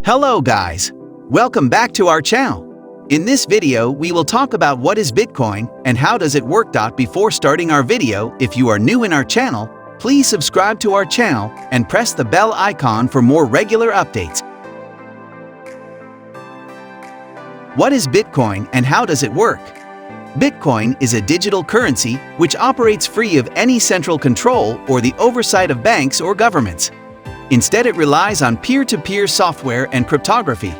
Hello guys! Welcome back to our channel. In this video, we will talk about what is Bitcoin and how does it work. Before starting our video, if you are new in our channel, please subscribe to our channel and press the bell icon for more regular updates. What is Bitcoin and how does it work? Bitcoin is a digital currency which operates free of any central control or the oversight of banks or governments. Instead, it relies on peer-to-peer software and cryptography.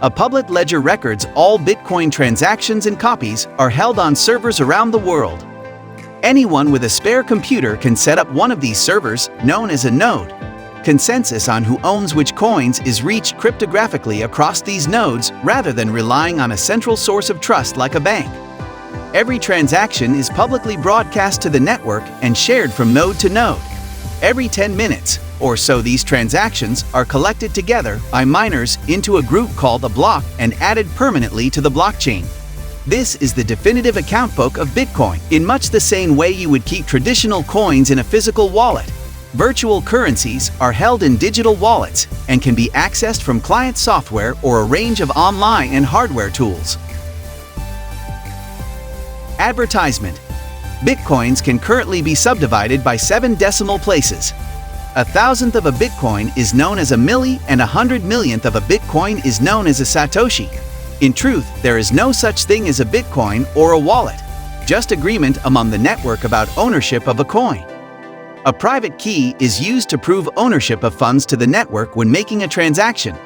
A public ledger records all Bitcoin transactions and copies are held on servers around the world. Anyone with a spare computer can set up one of these servers, known as a node. Consensus on who owns which coins is reached cryptographically across these nodes rather than relying on a central source of trust like a bank. Every transaction is publicly broadcast to the network and shared from node to node. Every 10 minutes or so, these transactions are collected together by miners into a group called a block and added permanently to the blockchain. This is the definitive account book of Bitcoin, in much the same way you would keep traditional coins in a physical wallet. Virtual currencies are held in digital wallets and can be accessed from client software or a range of online and hardware tools. Advertisement. Bitcoins can currently be subdivided by 7 decimal places. 1,000th of a Bitcoin is known as a milli and 100 millionth of a Bitcoin is known as a Satoshi. In truth, there is no such thing as a Bitcoin or a wallet, just agreement among the network about ownership of a coin. A private key is used to prove ownership of funds to the network when making a transaction.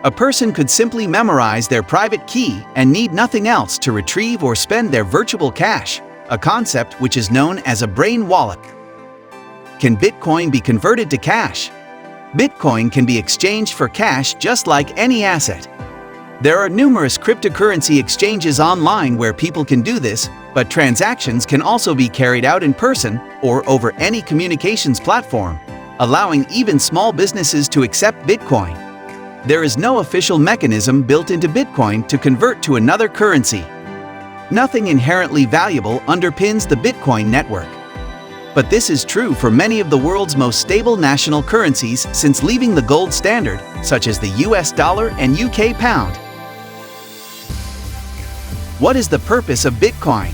A person could simply memorize their private key and need nothing else to retrieve or spend their virtual cash, a concept which is known as a brain wallet. Can Bitcoin be converted to cash? Bitcoin can be exchanged for cash just like any asset. There are numerous cryptocurrency exchanges online where people can do this, but transactions can also be carried out in person or over any communications platform, allowing even small businesses to accept Bitcoin. There is no official mechanism built into Bitcoin to convert to another currency. Nothing inherently valuable underpins the Bitcoin network. But this is true for many of the world's most stable national currencies since leaving the gold standard, such as the US dollar and UK pound. What is the purpose of Bitcoin?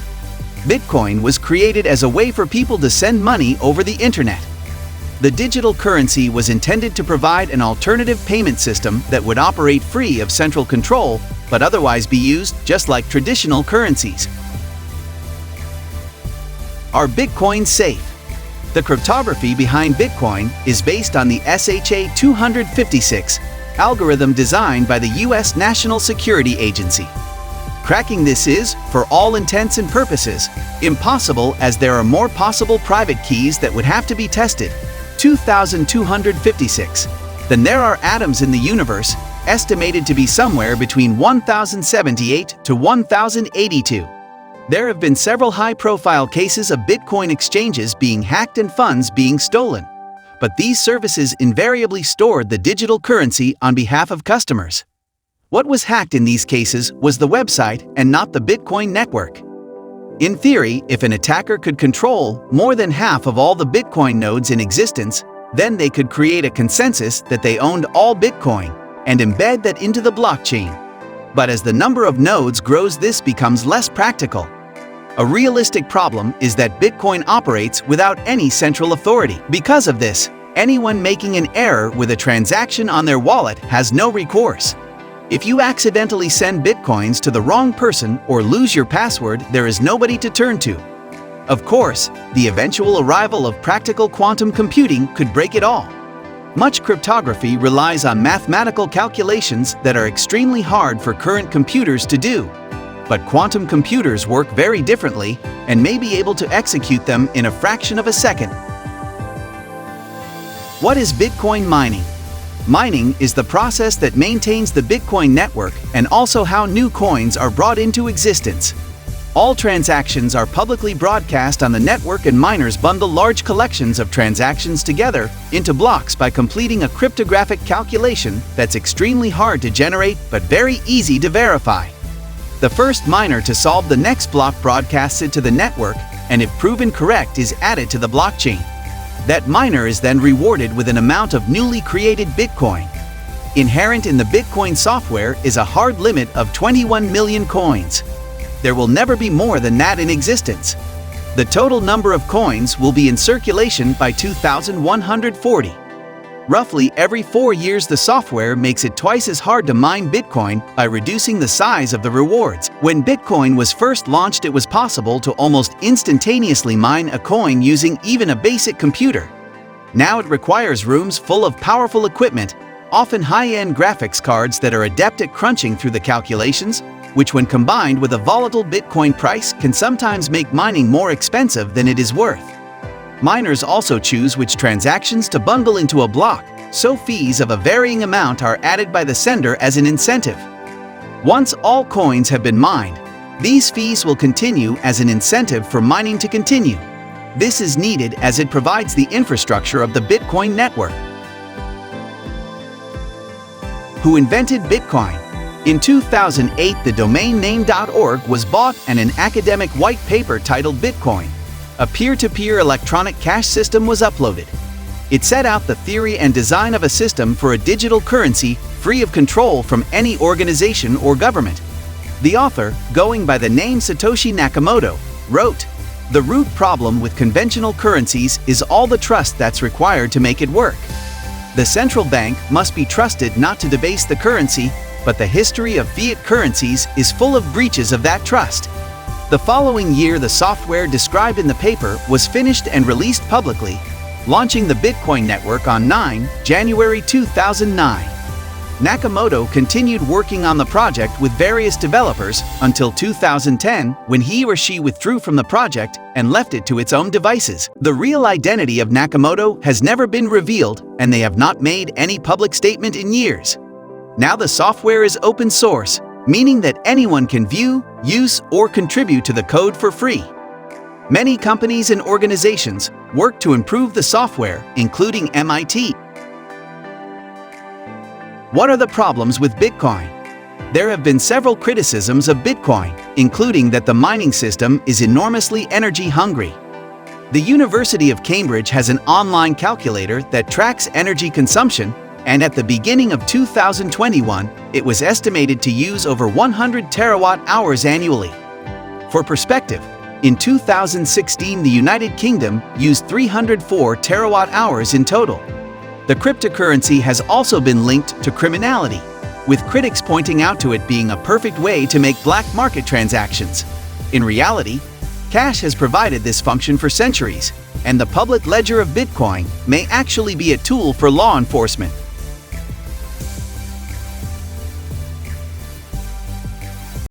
Bitcoin was created as a way for people to send money over the internet. The digital currency was intended to provide an alternative payment system that would operate free of central control, but otherwise be used just like traditional currencies. Are Bitcoins safe? The cryptography behind Bitcoin is based on the SHA-256 algorithm designed by the US National Security Agency. Cracking this is, for all intents and purposes, impossible as there are more possible private keys that would have to be tested, 2,256, than there are atoms in the universe, estimated to be somewhere between 1,078 to 1,082. There have been several high-profile cases of Bitcoin exchanges being hacked and funds being stolen, but these services invariably stored the digital currency on behalf of customers. What was hacked in these cases was the website and not the Bitcoin network. In theory, if an attacker could control more than half of all the Bitcoin nodes in existence, then they could create a consensus that they owned all Bitcoin and embed that into the blockchain. But as the number of nodes grows, this becomes less practical. A realistic problem is that Bitcoin operates without any central authority. Because of this, anyone making an error with a transaction on their wallet has no recourse. If you accidentally send Bitcoins to the wrong person or lose your password, there is nobody to turn to. Of course, the eventual arrival of practical quantum computing could break it all. Much cryptography relies on mathematical calculations that are extremely hard for current computers to do. But quantum computers work very differently and may be able to execute them in a fraction of a second. What is Bitcoin mining? Mining is the process that maintains the Bitcoin network and also how new coins are brought into existence. All transactions are publicly broadcast on the network and miners bundle large collections of transactions together into blocks by completing a cryptographic calculation that's extremely hard to generate but very easy to verify. The first miner to solve the next block broadcasts it to the network, and if proven correct, is added to the blockchain. That miner is then rewarded with an amount of newly created Bitcoin. Inherent in the Bitcoin software is a hard limit of 21 million coins. There will never be more than that in existence. The total number of coins will be in circulation by 2140. Roughly every 4 years, the software makes it twice as hard to mine Bitcoin by reducing the size of the rewards. When Bitcoin was first launched, it was possible to almost instantaneously mine a coin using even a basic computer. Now it requires rooms full of powerful equipment, often high-end graphics cards that are adept at crunching through the calculations, which when combined with a volatile Bitcoin price can sometimes make mining more expensive than it is worth. Miners also choose which transactions to bundle into a block, so fees of a varying amount are added by the sender as an incentive. Once all coins have been mined, these fees will continue as an incentive for mining to continue. This is needed as it provides the infrastructure of the Bitcoin network. Who invented Bitcoin? In 2008, the domain name .org was bought and an academic white paper titled Bitcoin, a peer-to-peer electronic cash system, was uploaded. It set out the theory and design of a system for a digital currency free of control from any organization or government. The author, going by the name Satoshi Nakamoto, wrote, "The root problem with conventional currencies is all the trust that's required to make it work. The central bank must be trusted not to debase the currency, but the history of fiat currencies is full of breaches of that trust." The following year, the software described in the paper was finished and released publicly, launching the Bitcoin network on 9 January 2009. Nakamoto continued working on the project with various developers until 2010, when he or she withdrew from the project and left it to its own devices. The real identity of Nakamoto has never been revealed, and they have not made any public statement in years. Now the software is open source, meaning that anyone can view, use, or contribute to the code for free. Many companies and organizations work to improve the software, including MIT. What are the problems with Bitcoin? There have been several criticisms of Bitcoin, including that the mining system is enormously energy hungry. The University of Cambridge has an online calculator that tracks energy consumption, and at the beginning of 2021, it was estimated to use over 100 terawatt-hours annually. For perspective, in 2016, the United Kingdom used 304 terawatt-hours in total. The cryptocurrency has also been linked to criminality, with critics pointing out to it being a perfect way to make black market transactions. In reality, cash has provided this function for centuries, and the public ledger of Bitcoin may actually be a tool for law enforcement.